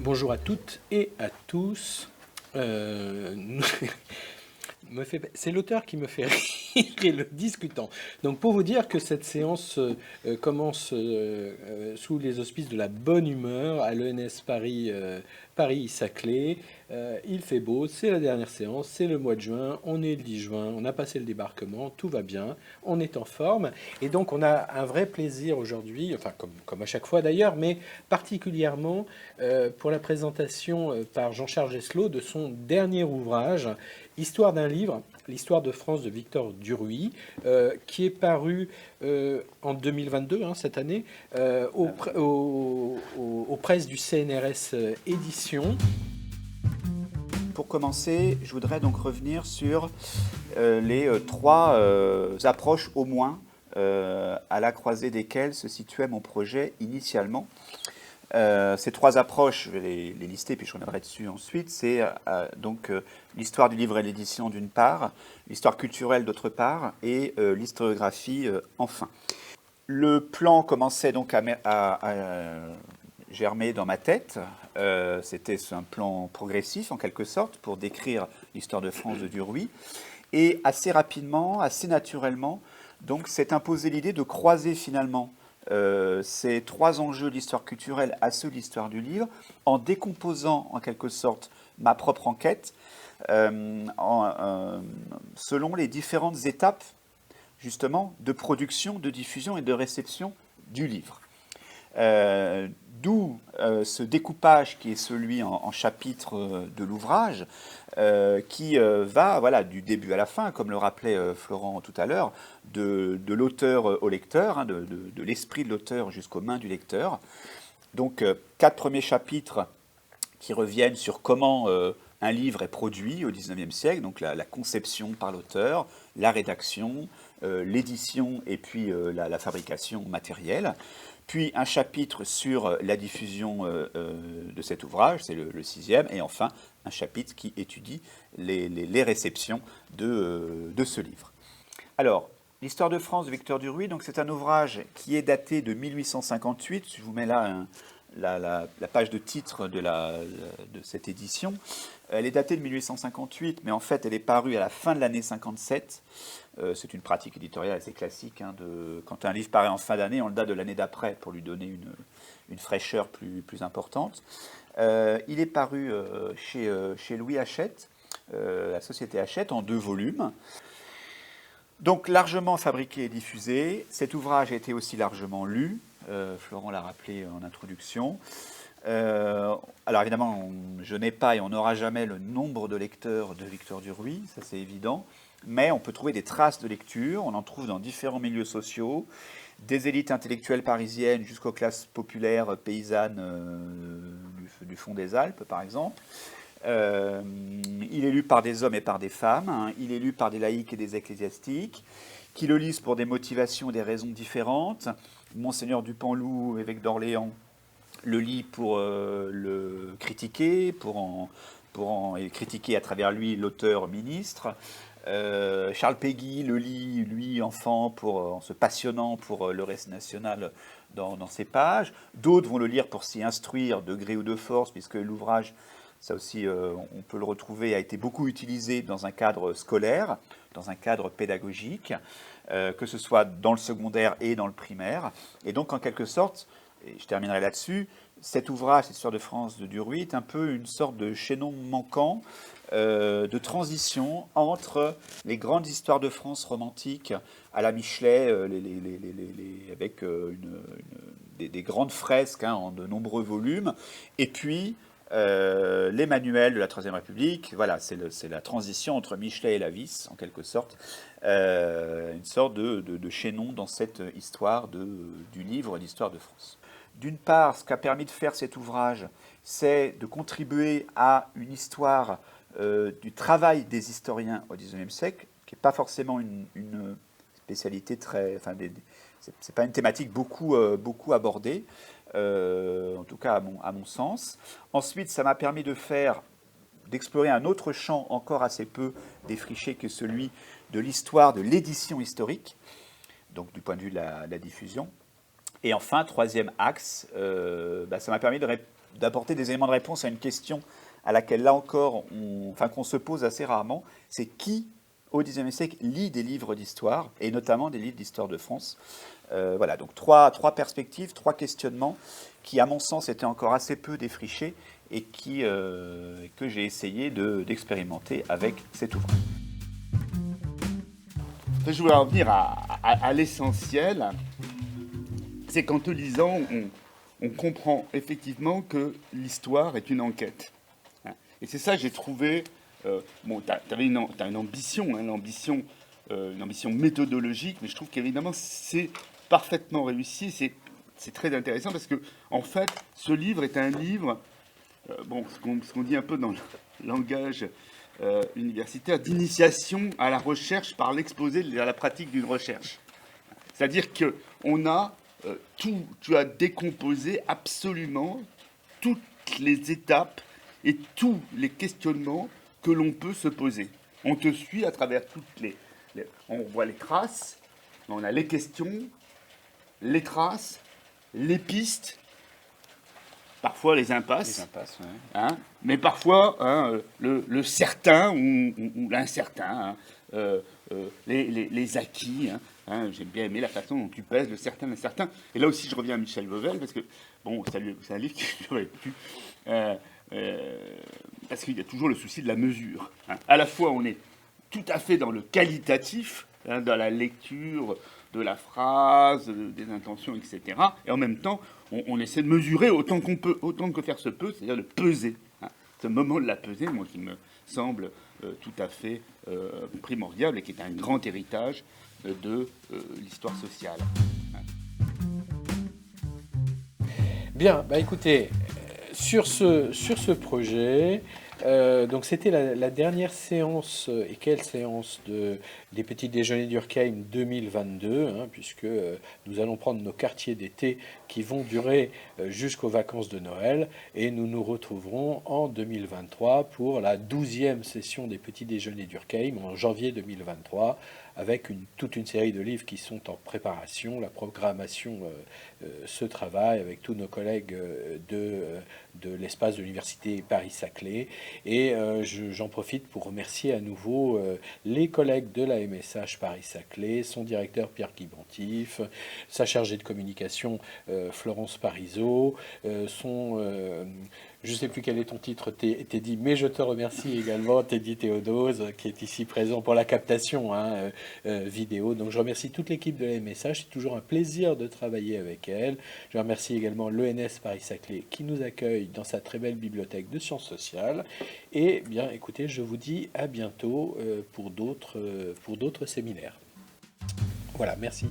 Bonjour à toutes et à tous. C'est l'auteur qui me fait rire et le discutant. Donc pour vous dire que cette séance commence sous les auspices de la bonne humeur à l'ENS Paris, Paris-Saclay. Il fait beau, c'est la dernière séance, c'est le mois de juin, on est le 10 juin, on a passé le débarquement, tout va bien, on est en forme. Et donc on a un vrai plaisir aujourd'hui, enfin comme à chaque fois d'ailleurs, mais particulièrement pour la présentation par Jean-Charles Gesselot de son dernier ouvrage, Histoire d'un livre, l'histoire de France de Victor Duruy, qui est paru en 2022, hein, cette année, aux presses du CNRS Éditions. Pour commencer, je voudrais donc revenir sur les trois approches au moins à la croisée desquelles se situait mon projet initialement. Ces trois approches, je vais les lister puis je reviendrai dessus ensuite. C'est donc l'histoire du livre et l'édition d'une part, l'histoire culturelle d'autre part et l'historiographie enfin. Le plan commençait donc à germer dans ma tête. C'était un plan progressif en quelque sorte pour décrire l'histoire de France de Duruy. Et assez rapidement, assez naturellement, donc s'est imposée l'idée de croiser finalement ces trois enjeux de l'histoire culturelle à ceux de l'histoire du livre, en décomposant en quelque sorte ma propre enquête selon les différentes étapes justement de production, de diffusion et de réception du livre. D'où ce découpage qui est celui en chapitres de l'ouvrage, qui va voilà, du début à la fin, comme le rappelait Florent tout à l'heure, de l'auteur au lecteur, hein, de l'esprit de l'auteur jusqu'aux mains du lecteur. Donc 4 premiers chapitres qui reviennent sur comment un livre est produit au XIXe siècle, donc la conception par l'auteur, la rédaction, l'édition et puis la fabrication matérielle. Puis un chapitre sur la diffusion de cet ouvrage, c'est le 6e, et enfin un chapitre qui étudie les réceptions de ce livre. Alors, l'histoire de France de Victor Duruy, donc c'est un ouvrage qui est daté de 1858. Je vous mets là la page de titre de cette édition. Elle est datée de 1858, mais en fait, elle est parue à la fin de l'année 57. C'est une pratique éditoriale assez classique. Hein, quand un livre paraît en fin d'année, on le date de l'année d'après pour lui donner une fraîcheur plus importante. Il est paru chez Louis Hachette, la société Hachette, en 2 volumes. Donc largement fabriqué et diffusé. Cet ouvrage a été aussi largement lu. Florent l'a rappelé en introduction. Alors évidemment, je n'ai pas et on n'aura jamais le nombre de lecteurs de Victor Duruy, ça c'est évident, mais on peut trouver des traces de lecture, on en trouve dans différents milieux sociaux, des élites intellectuelles parisiennes jusqu'aux classes populaires paysannes du fond des Alpes par exemple. Il est lu par des hommes et par des femmes, hein, il est lu par des laïcs et des ecclésiastiques, qui le lisent pour des motivations et des raisons différentes. Monseigneur Dupanloup, évêque d'Orléans, le lit pour le critiquer, pour en critiquer à travers lui l'auteur ministre. Charles Péguy le lit, lui, enfant, en se passionnant pour le récit national dans ses pages. D'autres vont le lire pour s'y instruire de gré ou de force, puisque l'ouvrage, ça aussi, on peut le retrouver, a été beaucoup utilisé dans un cadre scolaire, dans un cadre pédagogique, que ce soit dans le secondaire et dans le primaire. Et donc, en quelque sorte, et je terminerai là-dessus, cet ouvrage, cette histoire de France de Duruy, est un peu une sorte de chaînon manquant de transition entre les grandes histoires de France romantiques à la Michelet, avec des grandes fresques hein, en de nombreux volumes, et puis les manuels de la Troisième République. Voilà, c'est la transition entre Michelet et Lavis, en quelque sorte, une sorte de chaînon dans cette histoire du livre d'histoire de France. D'une part, ce qu'a permis de faire cet ouvrage, c'est de contribuer à une histoire du travail des historiens au XIXe siècle, qui n'est pas forcément une spécialité très... Enfin, c'est pas une thématique beaucoup abordée, en tout cas à mon sens. Ensuite, ça m'a permis d'explorer un autre champ encore assez peu défriché que celui de l'histoire de l'édition historique, donc du point de vue de la diffusion. Et enfin, troisième axe, ça m'a permis d'apporter des éléments de réponse à une question à laquelle, là encore, qu'on se pose assez rarement, c'est qui, au XIXe siècle, lit des livres d'histoire, et notamment des livres d'histoire de France. Voilà, donc trois perspectives, trois questionnements qui, à mon sens, étaient encore assez peu défrichés et que j'ai essayé d'expérimenter avec cet ouvrage. Je voulais en venir à l'essentiel, c'est qu'en te lisant, on comprend effectivement que l'histoire est une enquête. Et c'est ça que j'ai trouvé. Bon, tu as une ambition, une ambition méthodologique, mais je trouve qu'évidemment c'est parfaitement réussi. C'est très intéressant parce que, en fait, ce livre est un livre, ce qu'on dit un peu dans le langage universitaire, d'initiation à la recherche par l'exposé à la pratique d'une recherche. C'est-à-dire que tu as décomposé absolument toutes les étapes et tous les questionnements que l'on peut se poser. On te suit à travers on voit les traces, on a les questions, les traces, les pistes, parfois les impasses. Les impasses, ouais. Hein, mais parfois le certain ou l'incertain, les acquis. J'ai bien aimé la façon dont tu pèses le certain, l'incertain. Et là aussi, je reviens à Michel Vauvel, parce que, c'est un livre qui aurait pu... parce qu'il y a toujours le souci de la mesure. À la fois, on est tout à fait dans le qualitatif, dans la lecture de la phrase, des intentions, etc. Et en même temps, on essaie de mesurer autant qu'on peut, autant que faire se peut, c'est-à-dire de peser. Ce moment de la pesée, moi, qui me semble tout à fait primordial et qui est un grand héritage de l'histoire sociale. Bien, bah écoutez, sur ce projet, donc c'était la dernière séance, et quelle séance des petits déjeuners d'Urkheim 2022, puisque nous allons prendre nos quartiers d'été qui vont durer jusqu'aux vacances de Noël, et nous nous retrouverons en 2023 pour la 12e session des petits déjeuners d'Urkheim en janvier 2023, avec toute une série de livres qui sont en préparation. La programmation se travaille avec tous nos collègues de l'espace de l'université Paris-Saclay. Et j'en profite pour remercier à nouveau les collègues de la MSH Paris-Saclay, son directeur Pierre Quibantif, sa chargée de communication Florence Parisot, je ne sais plus quel est ton titre, Teddy, mais je te remercie également, Teddy Théodose, qui est ici présent pour la captation vidéo. Donc je remercie toute l'équipe de la MSH, c'est toujours un plaisir de travailler avec elle. Je remercie également l'ENS Paris-Saclay qui nous accueille dans sa très belle bibliothèque de sciences sociales. Et bien écoutez, je vous dis à bientôt pour d'autres séminaires. Voilà, merci.